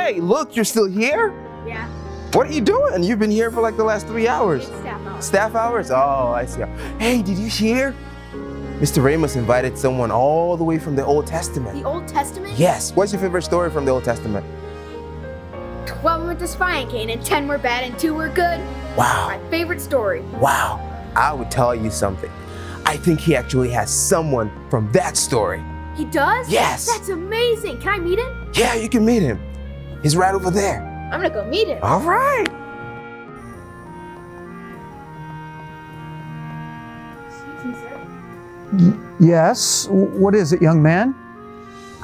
Hey, look, you're still here? Yeah. What are you doing? You've been here for like the last 3 hours. It's staff hours. Staff hours? Oh, I see. Hey, did you hear? Mr. Ramos invited someone all the way from the Old Testament. The Old Testament? Yes. What's your favorite story from the Old Testament? 12 went to spy in Canaan, 10 were bad and 2 were good. Wow. My favorite story. Wow. I would tell you something. I think he actually has someone from that story. He does? Yes. That's amazing. Can I meet him? Yeah, you can meet him. He's right over there. I'm gonna go meet him. All right. Excuse me, sir. Yes, what is it, young man?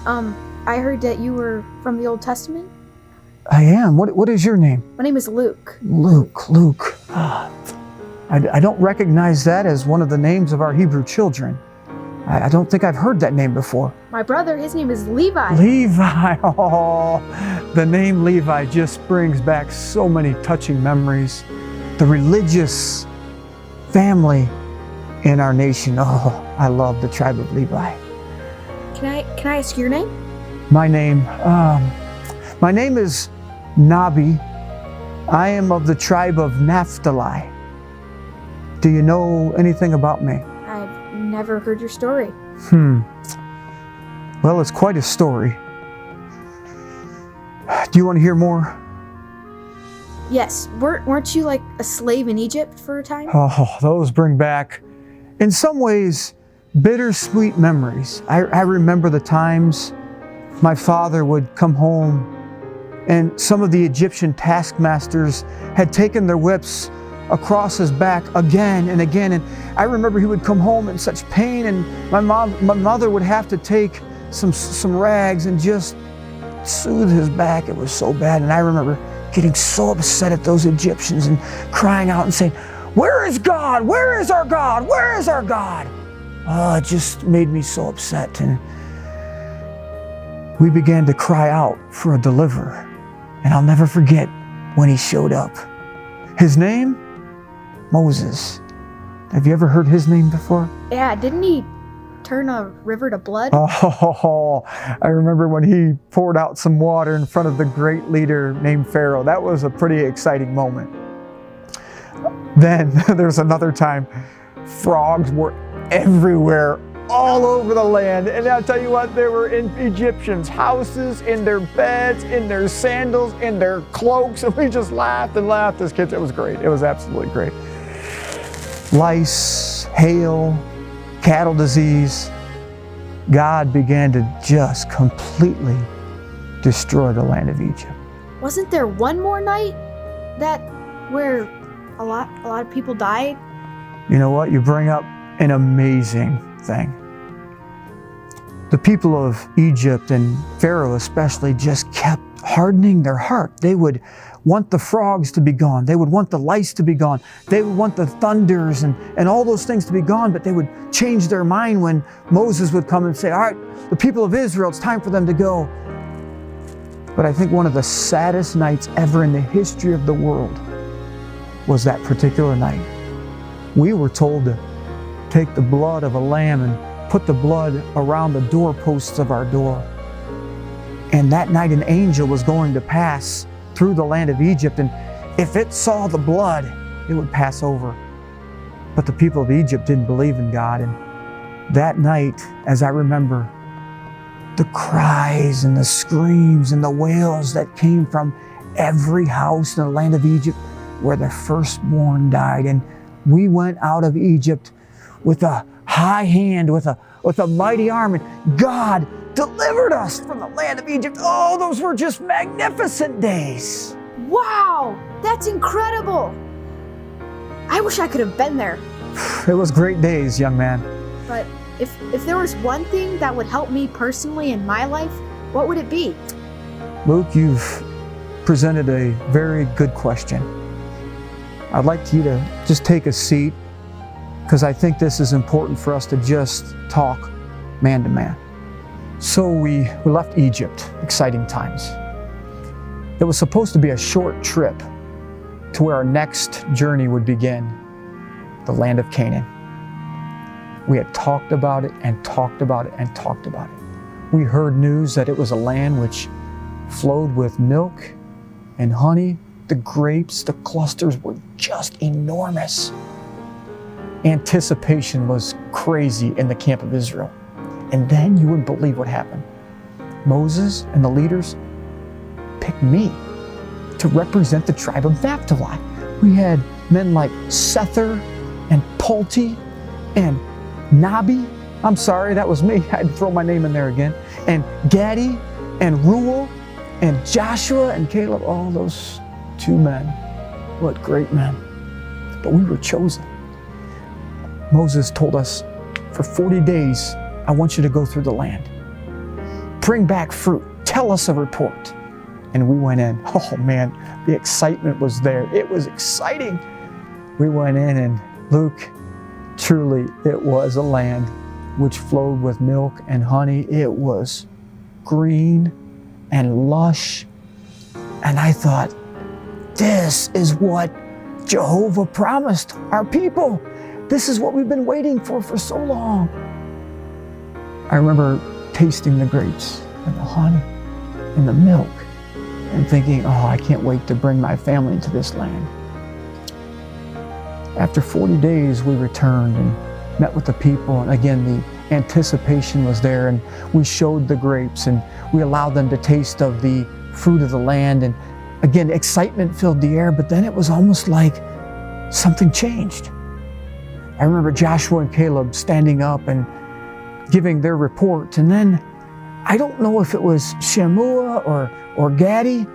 I heard that you were from the Old Testament. I am. What is your name? My name is Luke. Luke. I don't recognize that as one of the names of our Hebrew children. I don't think I've heard that name before. My brother, his name is Levi. Levi. Oh, the name Levi just brings back so many touching memories. The religious family in our nation. Oh, I love the tribe of Levi. Can I ask your name? My name is Nahbi. I am of the tribe of Naphtali. Do you know anything about me? I've never heard your story. Well, it's quite a story. Do you want to hear more? Yes. Weren't you like a slave in Egypt for a time? Oh, those bring back, in some ways, bittersweet memories. I remember the times my father would come home and some of the Egyptian taskmasters had taken their whips across his back again and again. And I remember he would come home in such pain, and my mother would have to take some rags and just soothe his back. It was so bad. And I remember getting so upset at those Egyptians and crying out and saying, "Where is God? Where is our God? Where is our God?" Oh, it just made me so upset. And we began to cry out for a deliverer. And I'll never forget when he showed up. His name? Moses. Have you ever heard his name before? Yeah, didn't he turn a river to blood? Oh, I remember when he poured out some water in front of the great leader named Pharaoh. That was a pretty exciting moment. Then there's another time, frogs were everywhere, all over the land. And I'll tell you what, there were in Egyptians' houses, in their beds, in their sandals, in their cloaks. And we just laughed and laughed as kids. It was great. It was absolutely great. Lice, hail, cattle disease. God began to just completely destroy the land of Egypt. Wasn't there one more night where a lot of people died? You know what? You bring up an amazing thing. The people of Egypt and Pharaoh especially just kept hardening their heart. They would want the frogs to be gone. They would want the lice to be gone. They would want the thunders and all those things to be gone, but they would change their mind when Moses would come and say, "All right, the people of Israel, it's time for them to go." But I think one of the saddest nights ever in the history of the world was that particular night. We were told to take the blood of a lamb and put the blood around the doorposts of our door. And that night an angel was going to pass through the land of Egypt, and if it saw the blood, it would pass over. But the people of Egypt didn't believe in God, and that night, as I remember, the cries and the screams and the wails that came from every house in the land of Egypt where the firstborn died. And we went out of Egypt with a high hand, with a mighty arm, and God delivered us from the land of Egypt. Oh, those were just magnificent days. Wow, that's incredible. I wish I could have been there. It was great days, young man. But if there was one thing that would help me personally in my life, what would it be? Luke, you've presented a very good question. I'd like you to just take a seat, because I think this is important for us to just talk man to man. So we left Egypt, exciting times. It was supposed to be a short trip to where our next journey would begin, the land of Canaan. We had talked about it and talked about it and talked about it. We heard news that it was a land which flowed with milk and honey. The grapes, the clusters were just enormous. Anticipation was crazy in the camp of Israel. And then you wouldn't believe what happened. Moses and the leaders picked me to represent the tribe of Naphtali. We had men like Sether and Palti and Nahbi. I'm sorry, that was me. I had to throw my name in there again. And Gadi and Reuel and Joshua and Caleb. All those 2 men. What great men. But we were chosen. Moses told us, for 40 days, I want you to go through the land. Bring back fruit. Tell us a report. And we went in. Oh man, the excitement was there. It was exciting. We went in, and Luke, truly it was a land which flowed with milk and honey. It was green and lush. And I thought, this is what Jehovah promised our people. This is what we've been waiting for so long. I remember tasting the grapes and the honey and the milk and thinking, oh, I can't wait to bring my family into this land. After 40 days, we returned and met with the people. And again, the anticipation was there, and we showed the grapes and we allowed them to taste of the fruit of the land. And again, excitement filled the air, but then it was almost like something changed. I remember Joshua and Caleb standing up and giving their report. And then I don't know if it was Shemua or Gadi,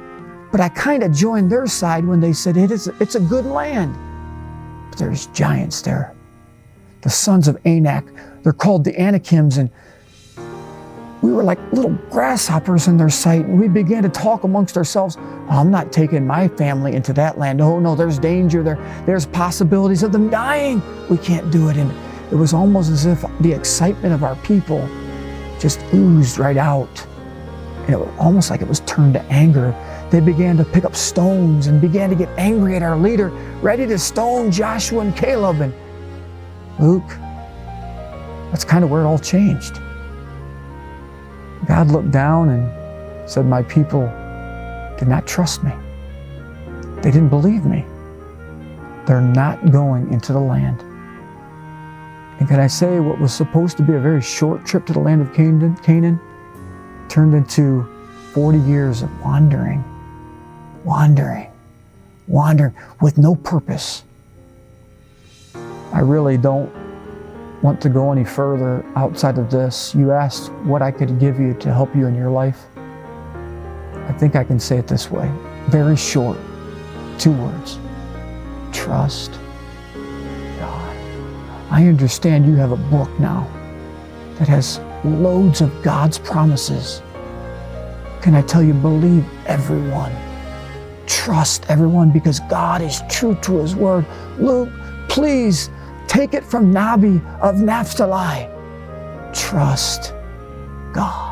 but I kind of joined their side when they said it's a good land. But there's giants there. The sons of Anak, they're called the Anakims, and we were like little grasshoppers in their sight, and we began to talk amongst ourselves. Oh, I'm not taking my family into that land. Oh no, there's danger there. There's possibilities of them dying. We can't do it. And it was almost as if the excitement of our people just oozed right out. And it was almost like it was turned to anger. They began to pick up stones and began to get angry at our leader, ready to stone Joshua and Caleb. And Luke, that's kind of where it all changed. God looked down and said, my people did not trust me. They didn't believe me. They're not going into the land. And can I say, what was supposed to be a very short trip to the land of Canaan turned into 40 years of wandering with no purpose. I really don't want to go any further outside of this. You asked what I could give you to help you in your life. I think I can say it this way, very short, 2 words: trust God. I understand you have a book now that has loads of God's promises. Can I tell you, believe everyone. Trust everyone, because God is true to His word. Luke, please take it from Nahbi of Naphtali. Trust God.